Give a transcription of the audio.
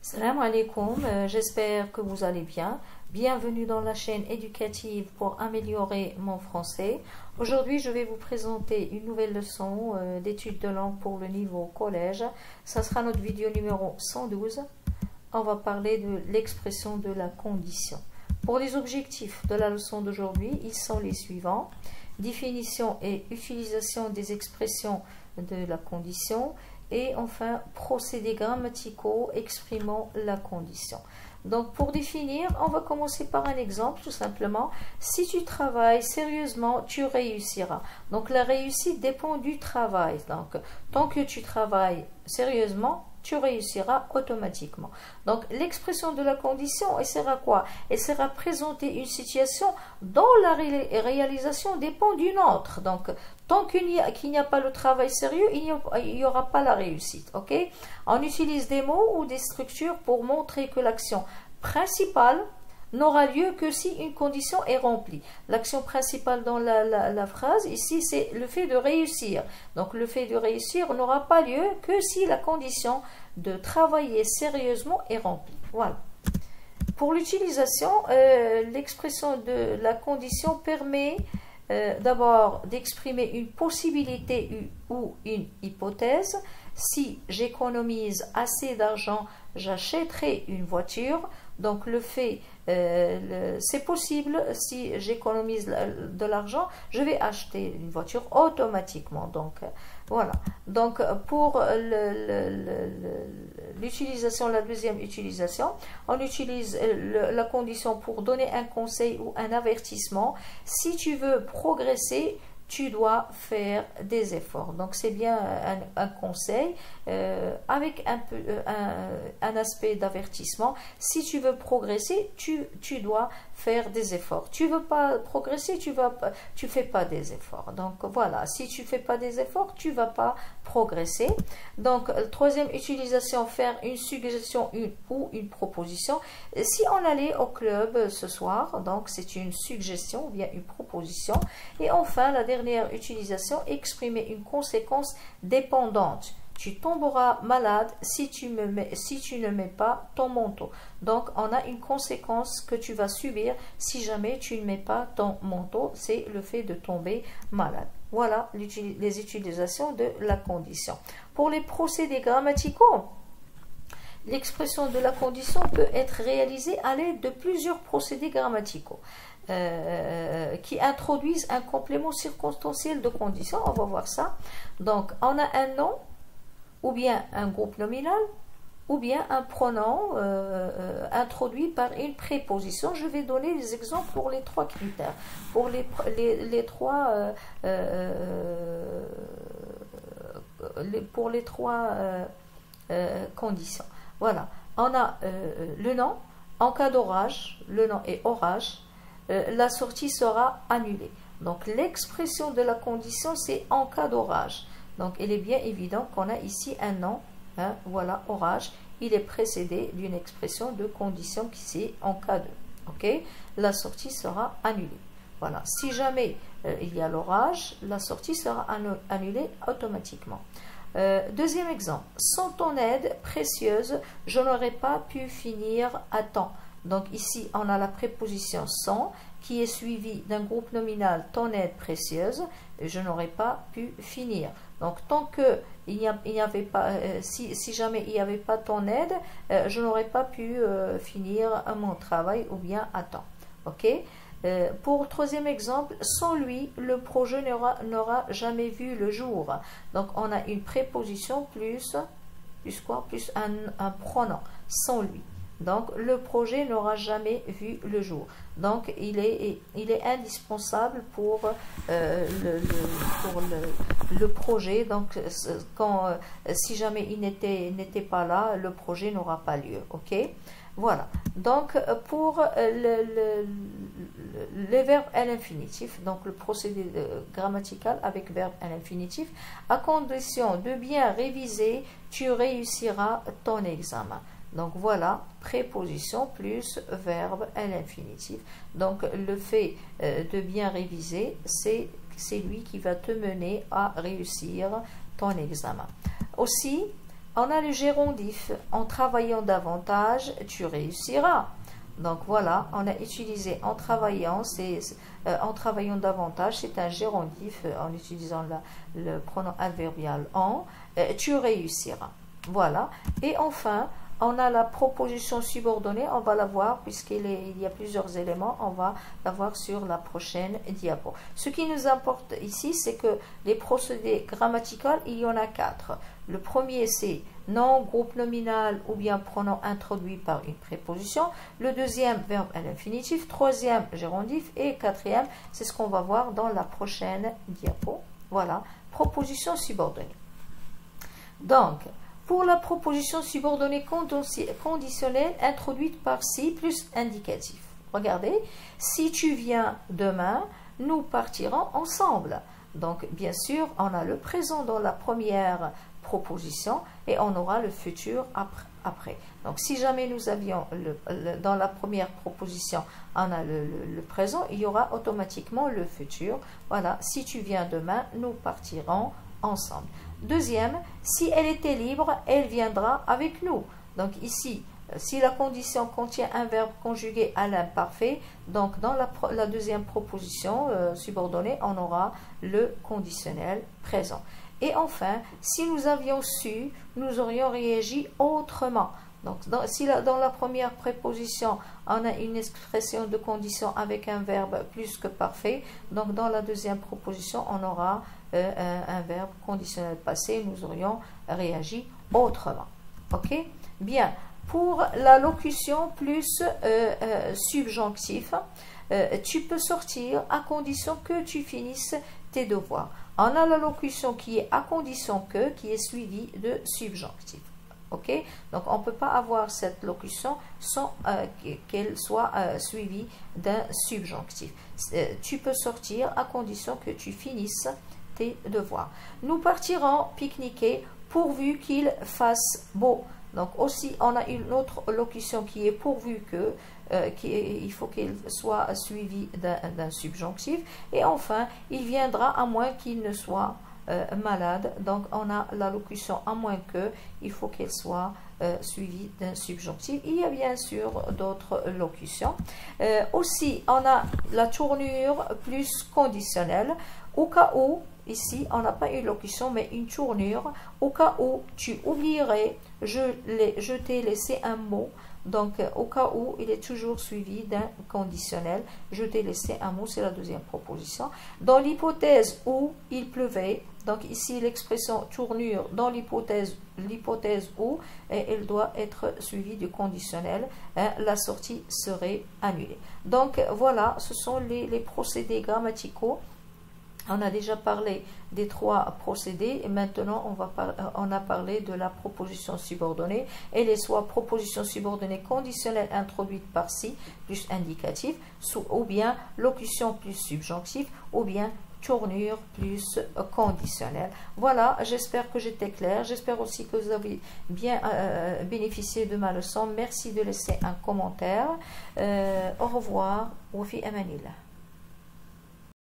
Salam alaikum, j'espère que vous allez bien. Bienvenue dans la chaîne éducative pour améliorer mon français. Aujourd'hui, je vais vous présenter une nouvelle leçon d'études de langue pour le niveau collège. Ça sera notre vidéo numéro 112. On va parler de l'expression de la condition. Pour les objectifs de la leçon d'aujourd'hui, ils sont les suivants. Définition et utilisation des expressions de la condition. Et enfin, procédés grammaticaux exprimant la condition. Donc, pour définir, on va commencer par un exemple, tout simplement. Si tu travailles sérieusement, tu réussiras. Donc, la réussite dépend du travail. Donc, tant que tu travailles sérieusement, tu réussiras automatiquement. Donc, l'expression de la condition, elle sert à quoi? Elle sert à présenter une situation dont la réalisation dépend d'une autre. Donc, tant qu'il n'y a pas le travail sérieux, il n'y aura pas la réussite. Ok? On utilise des mots ou des structures pour montrer que l'action principale n'aura lieu que si une condition est remplie. L'action principale dans la phrase, ici, c'est le fait de réussir. Donc, le fait de réussir n'aura pas lieu que si la condition de travailler sérieusement est remplie. Voilà. Pour l'utilisation, l'expression de la condition permet d'abord d'exprimer une possibilité ou une hypothèse. Si j'économise assez d'argent, j'achèterai une voiture. Donc le fait, c'est possible, si j'économise de l'argent, je vais acheter une voiture automatiquement. Donc voilà. Donc pour l'utilisation, la deuxième utilisation, on utilise la condition pour donner un conseil ou un avertissement. Si tu veux progresser, tu dois faire des efforts. Donc, c'est bien un conseil avec un aspect d'avertissement. Si tu veux progresser, tu dois faire des efforts. Tu veux pas progresser, tu fais pas des efforts. Donc, voilà. Si tu fais pas des efforts, tu vas pas progresser. Donc, troisième utilisation, faire une suggestion ou une proposition. Si on allait au club ce soir, donc c'est une suggestion ou bien une proposition. Et enfin, la dernière utilisation, exprimer une conséquence dépendante. Tu tomberas malade si tu ne mets pas ton manteau. Donc, on a une conséquence que tu vas subir si jamais tu ne mets pas ton manteau. C'est le fait de tomber malade. Voilà les utilisations de la condition. Pour les procédés grammaticaux, l'expression de la condition peut être réalisée à l'aide de plusieurs procédés grammaticaux qui introduisent un complément circonstanciel de condition. On va voir ça. Donc, on a un nom, ou bien un groupe nominal, ou bien un pronom introduit par une préposition. Je vais donner les exemples pour les trois critères, pour les trois conditions. Voilà, on a le nom. En cas d'orage, le nom est orage, la sortie sera annulée. Donc l'expression de la condition, c'est en cas d'orage. Donc il est bien évident qu'on a ici un nom, hein, voilà, orage, il est précédé d'une expression de condition qui c'est en cas de, ok, la sortie sera annulée. Voilà, si jamais il y a l'orage, la sortie sera annulée automatiquement. Deuxième exemple, sans ton aide précieuse, je n'aurais pas pu finir à temps. Donc ici, on a la préposition sans qui est suivie d'un groupe nominal ton aide précieuse, je n'aurais pas pu finir. Donc tant que il n'y avait pas, si jamais il n'y avait pas ton aide, je n'aurais pas pu finir mon travail ou bien à temps. Ok? Pour le troisième exemple, sans lui, le projet n'aura jamais vu le jour. Donc on a une préposition plus quoi? Plus un pronom, sans lui. Donc, le projet n'aura jamais vu le jour. Donc, il est indispensable pour le projet. Donc, si jamais il n'était pas là, le projet n'aura pas lieu. Ok? Voilà. Donc, pour les verbes à l'infinitif, donc le procédé grammatical avec verbe à l'infinitif, à condition de bien réviser, tu réussiras ton examen. Donc voilà, préposition plus verbe à l'infinitif. Donc le fait de bien réviser, c'est lui qui va te mener à réussir ton examen. Aussi, on a le gérondif. En travaillant davantage, tu réussiras. Donc voilà, on a utilisé en travaillant davantage, c'est un gérondif en utilisant le pronom adverbial en, tu réussiras. Voilà. Et enfin, on a la proposition subordonnée, on va la voir puisqu'il y a plusieurs éléments, on va la voir sur la prochaine diapo. Ce qui nous importe ici, c'est que les procédés grammaticaux, il y en a 4. Le premier, c'est nom, groupe nominal ou bien pronom introduit par une préposition. Le deuxième, verbe à l'infinitif. Troisième, gérondif. Et quatrième, c'est ce qu'on va voir dans la prochaine diapo. Voilà, proposition subordonnée. Donc, pour la proposition subordonnée conditionnelle introduite par si plus indicatif. Regardez, si tu viens demain, nous partirons ensemble. Donc, bien sûr, on a le présent dans la première proposition et on aura le futur après. Donc, si jamais nous avions dans la première proposition, on a le présent, il y aura automatiquement le futur. Voilà, si tu viens demain, nous partirons ensemble. Deuxième, si elle était libre, elle viendra avec nous. Donc ici, si la condition contient un verbe conjugué à l'imparfait, donc dans la deuxième proposition subordonnée, on aura le conditionnel présent. Et enfin, si nous avions su, nous aurions réagi autrement. Donc, si dans la première préposition, on a une expression de condition avec un verbe plus que parfait, donc dans la deuxième proposition, on aura un verbe conditionnel passé, nous aurions réagi autrement. Ok? Bien. Pour la locution plus subjonctif, tu peux sortir à condition que tu finisses tes devoirs. On a la locution qui est à condition que, qui est suivie de subjonctif. Ok? Donc, on ne peut pas avoir cette locution sans qu'elle soit suivie d'un subjonctif. Tu peux sortir à condition que tu finisses tes devoirs. Nous partirons pique-niquer pourvu qu'il fasse beau. Donc, aussi, on a une autre locution qui est pourvu que, il faut qu'elle soit suivie d'un subjonctif. Et enfin, il viendra à moins qu'il ne soit malade. Donc, on a la locution à moins que, il faut qu'elle soit suivie d'un subjonctif. Il y a bien sûr d'autres locutions. Aussi, on a la tournure plus conditionnelle. Au cas où, ici, on n'a pas une locution, mais une tournure. Au cas où tu oublierais, je t'ai laissé un mot. Donc, au cas où, il est toujours suivi d'un conditionnel. Je t'ai laissé un mot, c'est la deuxième proposition. Dans l'hypothèse où il pleuvait, donc ici, l'expression tournure dans l'hypothèse où, elle doit être suivie du conditionnel. La sortie serait annulée. Donc, voilà, ce sont les procédés grammaticaux. On a déjà parlé des 3 procédés et maintenant on a parlé de la proposition subordonnée. Elle est soit proposition subordonnée conditionnelle introduite par si plus indicatif, ou bien locution plus subjonctif, ou bien tournure plus conditionnelle. Voilà, j'espère que j'étais claire. J'espère aussi que vous avez bien bénéficié de ma leçon. Merci de laisser un commentaire. Au revoir. Wa fi amanillah.